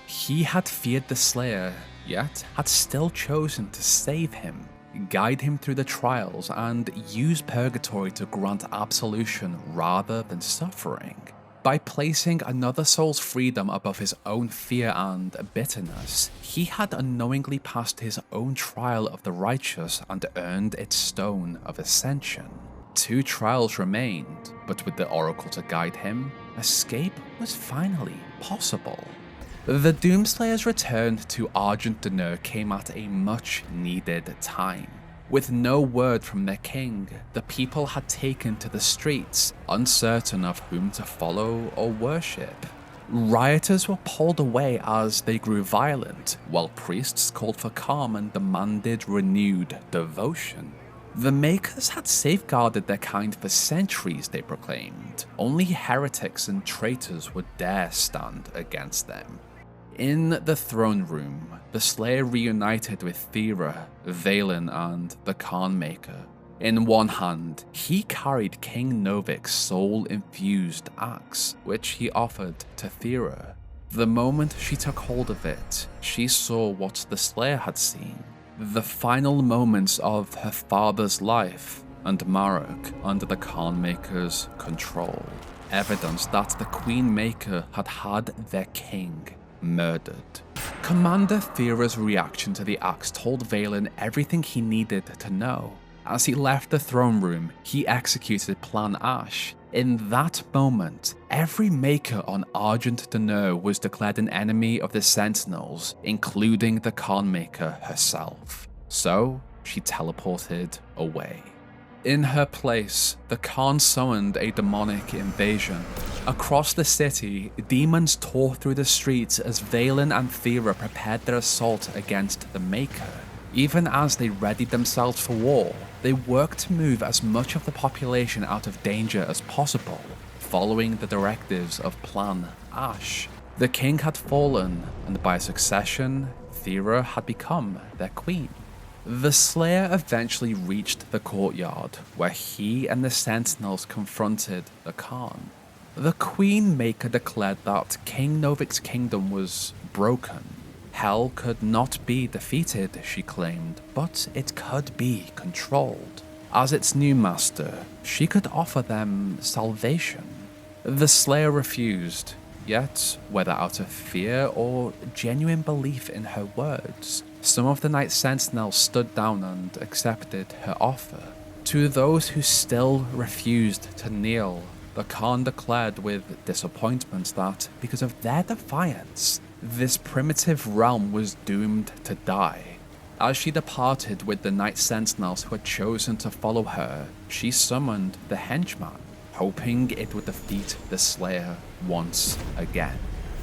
He had feared the Slayer, yet had still chosen to save him, guide him through the trials, and use Purgatory to grant absolution rather than suffering. By placing another soul's freedom above his own fear and bitterness, he had unknowingly passed his own trial of the righteous and earned its stone of ascension. 2 trials remained, but with the Oracle to guide him, escape was finally possible. The Doomslayer's return to Argent D'Nur came at a much-needed time. With no word from their king, the people had taken to the streets, uncertain of whom to follow or worship. Rioters were pulled away as they grew violent, while priests called for calm and demanded renewed devotion. The Maykrs had safeguarded their kind for centuries, they proclaimed. Only heretics and traitors would dare stand against them. In the throne room, the Slayer reunited with Thera, Valen, and the Maykr. In one hand, he carried King Novik's soul-infused axe, which he offered to Thera. The moment she took hold of it, she saw what the Slayer had seen. The final moments of her father's life, and Marok under the Maykrs' control. Evidence that the Queen Maykr had had their king murdered. Commander Thera's reaction to the axe told Valen everything he needed to know. As he left the throne room, he executed Plan Ash. In that moment, every Maykr on Argent D'Nur was declared an enemy of the Sentinels, including the Maykr herself. So, she teleported away. In her place, the Khan summoned a demonic invasion. Across the city, demons tore through the streets as Valen and Thera prepared their assault against the Maykr. Even as they readied themselves for war, they worked to move as much of the population out of danger as possible, following the directives of Plan Ash. The king had fallen, and by succession, Thera had become their queen. The Slayer eventually reached the courtyard, where he and the Sentinels confronted the Khan. The Queen Maykr declared that King Novik's kingdom was broken. Hell could not be defeated, she claimed, but it could be controlled. As its new master, she could offer them salvation. The Slayer refused, yet, whether out of fear or genuine belief in her words, some of the Night Sentinels stood down and accepted her offer. To those who still refused to kneel, the Khan declared with disappointment that, because of their defiance, this primitive realm was doomed to die. As she departed with the Night Sentinels who had chosen to follow her, she summoned the henchman, hoping it would defeat the Slayer once again.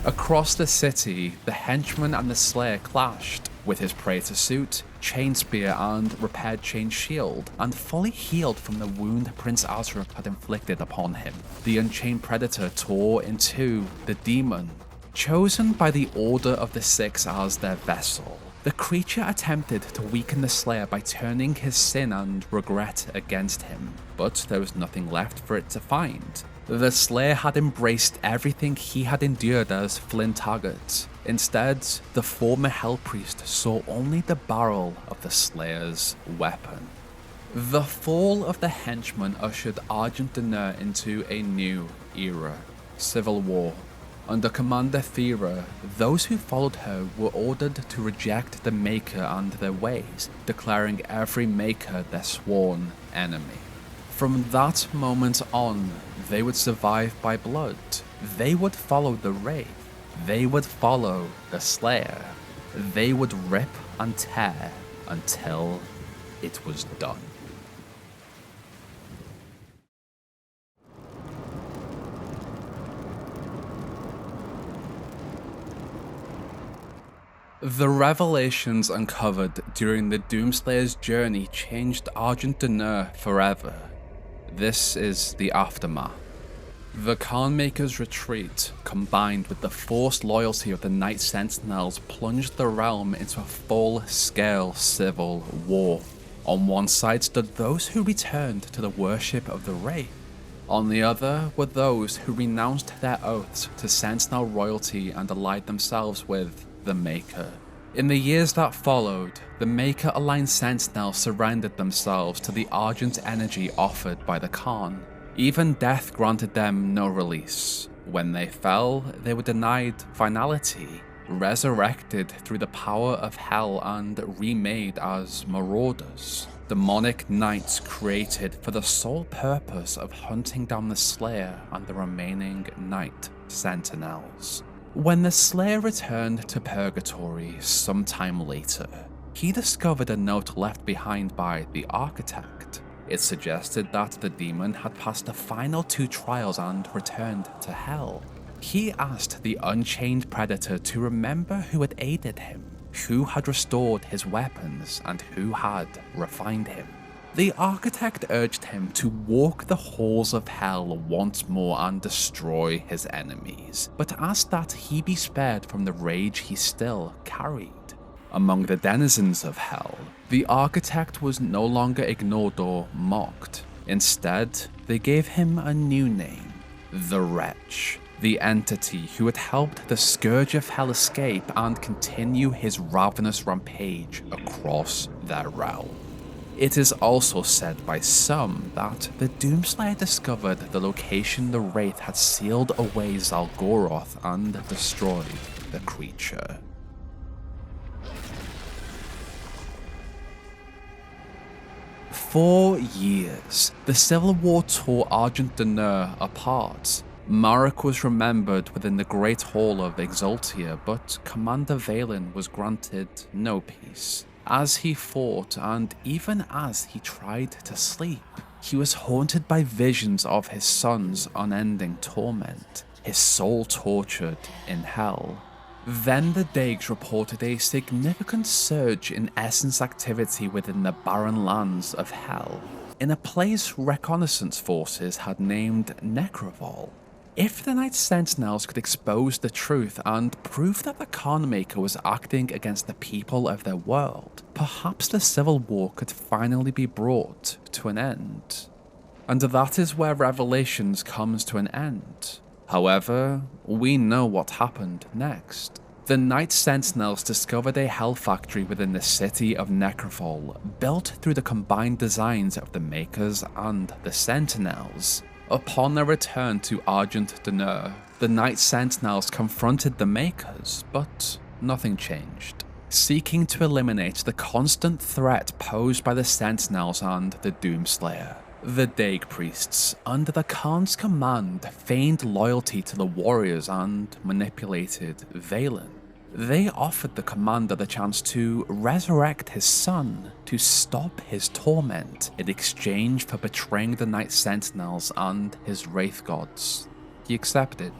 Across the city, the henchman and the Slayer clashed, with his Praetor suit, chain spear and repaired chain shield, and fully healed from the wound Prince Azraq had inflicted upon him. The Unchained Predator tore in two the demon. Chosen by the Order of the Six as their vessel, the creature attempted to weaken the Slayer by turning his sin and regret against him, but there was nothing left for it to find. The Slayer had embraced everything he had endured as Flynn Taggart. Instead, the former Hell Priest saw only the barrel of the Slayer's weapon. The fall of the henchman ushered Argent D'Nur into a new era, civil war. Under Commander Thera, those who followed her were ordered to reject the Maykr and their ways, declaring every Maykr their sworn enemy. From that moment on, they would survive by blood. They would follow the Wraith. They would follow the Slayer. They would rip and tear until it was done. The revelations uncovered during the Doomslayer's journey changed Argent D'Nur forever. This is the aftermath. The Maykrs' retreat, combined with the forced loyalty of the Night Sentinels, plunged the realm into a full-scale civil war. On one side stood those who returned to the worship of the Wraith. On the other were those who renounced their oaths to Sentinel royalty and allied themselves with the Maykr. In the years that followed, the Maykr-aligned Sentinels surrendered themselves to the Argent energy offered by the Khan. Even death granted them no release. When they fell, they were denied finality, resurrected through the power of hell and remade as marauders. Demonic knights created for the sole purpose of hunting down the Slayer and the remaining Night Sentinels. When the Slayer returned to Purgatory sometime later, he discovered a note left behind by the Architect. It suggested that the demon had passed the final two trials and returned to Hell. He asked the Unchained Predator to remember who had aided him, who had restored his weapons, and who had refined him. The Architect urged him to walk the halls of hell once more and destroy his enemies, but asked that he be spared from the rage he still carried. Among the denizens of hell, the Architect was no longer ignored or mocked. Instead, they gave him a new name, the Wretch, the entity who had helped the Scourge of Hell escape and continue his ravenous rampage across their realm. It is also said by some that the Doomslayer discovered the location the Wraith had sealed away Zalgoroth and destroyed the creature. For years, the Civil War tore Argent D'Nur apart. Marok was remembered within the Great Hall of Exaltia, but Commander Valen was granted no peace. As he fought, and even as he tried to sleep, he was haunted by visions of his son's unending torment, his soul tortured in hell. Then the Dags reported a significant surge in essence activity within the barren lands of hell, in a place reconnaissance forces had named Necrovol. If the Night Sentinels could expose the truth and prove that the Maykr was acting against the people of their world, perhaps the Civil War could finally be brought to an end. And that is where Revelations comes to an end. However, we know what happened next. The Night Sentinels discovered a hell factory within the city of Necrovol, built through the combined designs of the Maykrs and the Sentinels. Upon their return to Argent D'Nur, the Night Sentinels confronted the Maykrs, but nothing changed. Seeking to eliminate the constant threat posed by the Sentinels and the Doomslayer, the Dag priests, under the Khan's command, feigned loyalty to the warriors and manipulated Valen. They offered the commander the chance to resurrect his son, to stop his torment in exchange for betraying the Night Sentinels and his Wraith gods. He accepted.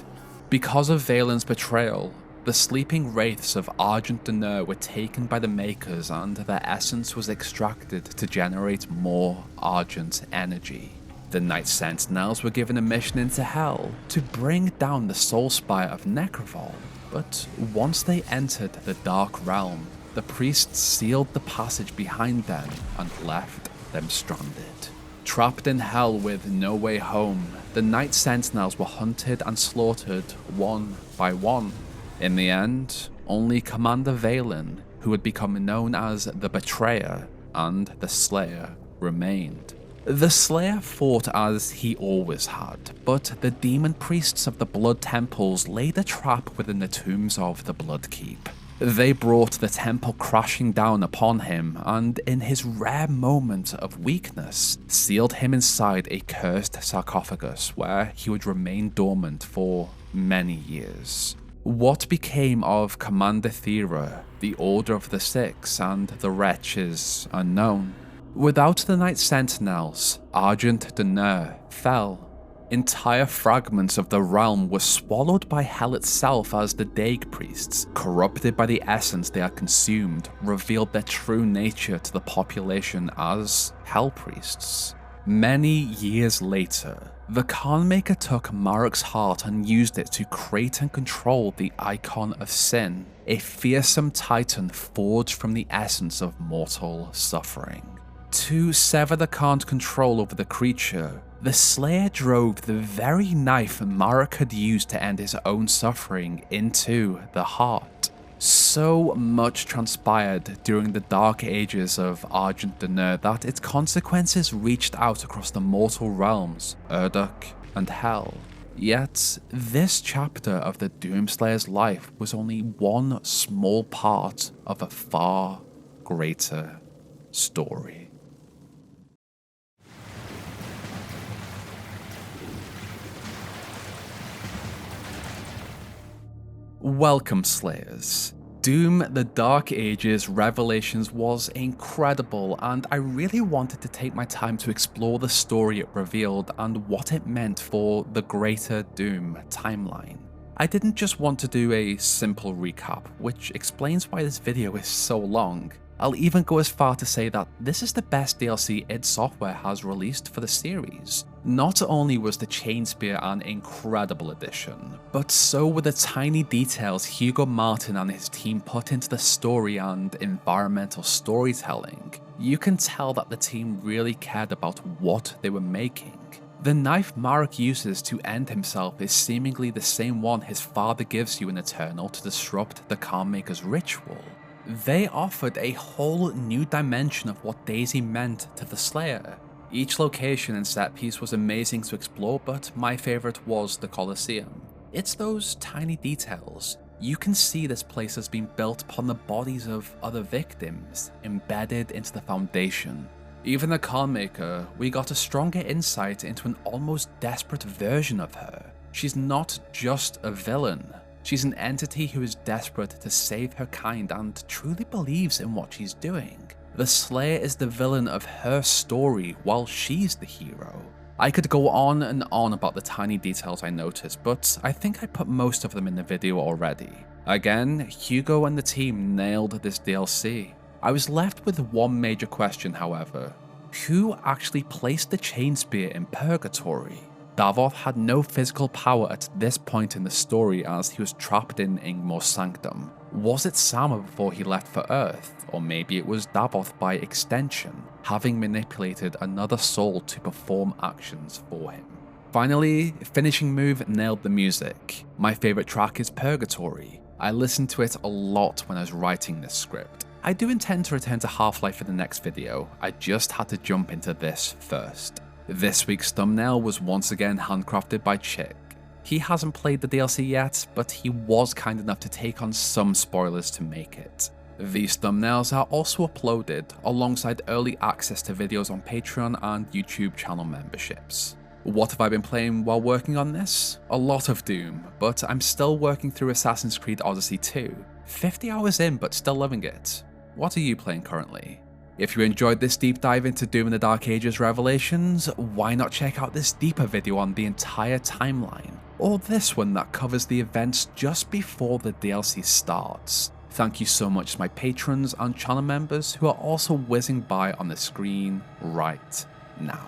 Because of Valen's betrayal, the sleeping wraiths of Argent D'Nur were taken by the Maykrs and their essence was extracted to generate more Argent energy. The Night Sentinels were given a mission into Hell to bring down the Soul Spire of Necrovol, but once they entered the Dark Realm, the priests sealed the passage behind them and left them stranded. Trapped in Hell with no way home, the Night Sentinels were hunted and slaughtered one by one. In the end, only Commander Valen, who had become known as the Betrayer, and the Slayer remained. The Slayer fought as he always had, but the demon priests of the Blood Temples laid a trap within the tombs of the Bloodkeep. They brought the temple crashing down upon him, and in his rare moment of weakness, sealed him inside a cursed sarcophagus where he would remain dormant for many years. What became of Commander Thera, the Order of the Six, and the Wretch is unknown. Without the Night Sentinels, Argent D'Nur fell. Entire fragments of the realm were swallowed by Hell itself as the Dag priests, corrupted by the essence they had consumed, revealed their true nature to the population as Hell priests. Many years later, the Maykr took Marok's heart and used it to create and control the Icon of Sin, a fearsome titan forged from the essence of mortal suffering. To sever the Khan's control over the creature, the Slayer drove the very knife Marok had used to end his own suffering into the heart. So much transpired during the dark ages of Argent D'Nur that its consequences reached out across the mortal realms, Urduk and Hell. Yet, this chapter of the Doomslayer's life was only one small part of a far greater story. Welcome, Slayers. Doom the Dark Ages Revelations was incredible, and I really wanted to take my time to explore the story it revealed and what it meant for the greater Doom timeline. I didn't just want to do a simple recap, which explains why this video is so long. I'll even go as far to say that this is the best DLC id Software has released for the series. Not only was the Chainspear an incredible addition, but so were the tiny details Hugo Martin and his team put into the story and environmental storytelling. You can tell that the team really cared about what they were making. The knife Marok uses to end himself is seemingly the same one his father gives you in Eternal to disrupt the Khan Maykrs ritual. They offered a whole new dimension of what Daisy meant to the Slayer. Each location and set piece was amazing to explore, but my favourite was the Colosseum. It's those tiny details. You can see this place has been built upon the bodies of other victims, embedded into the foundation. Even the Khan Maykr, we got a stronger insight into an almost desperate version of her. She's not just a villain. She's an entity who is desperate to save her kind and truly believes in what she's doing. The Slayer is the villain of her story while she's the hero. I could go on and on about the tiny details I noticed, but I think I put most of them in the video already. Again, Hugo and the team nailed this DLC. I was left with one major question, however. Who actually placed the Chainspear in Purgatory? Davoth had no physical power at this point in the story as he was trapped in Ingmar's sanctum. Was it Sama before he left for Earth? Or maybe it was Davoth by extension, having manipulated another soul to perform actions for him. Finally, finishing move nailed the music. My favourite track is Purgatory. I listened to it a lot when I was writing this script. I do intend to return to Half-Life in the next video, I just had to jump into this first. This week's thumbnail was once again handcrafted by Chick. He hasn't played the DLC yet, but he was kind enough to take on some spoilers to make it. These thumbnails are also uploaded alongside early access to videos on Patreon and YouTube channel memberships. What have I been playing while working on this? A lot of Doom, but I'm still working through Assassin's Creed Odyssey 2. 50 hours in, but still loving it. What are you playing currently? If you enjoyed this deep dive into Doom in the Dark Ages Revelations, why not check out this deeper video on the entire timeline, or this one that covers the events just before the DLC starts. Thank you so much to my patrons and channel members who are also whizzing by on the screen right now.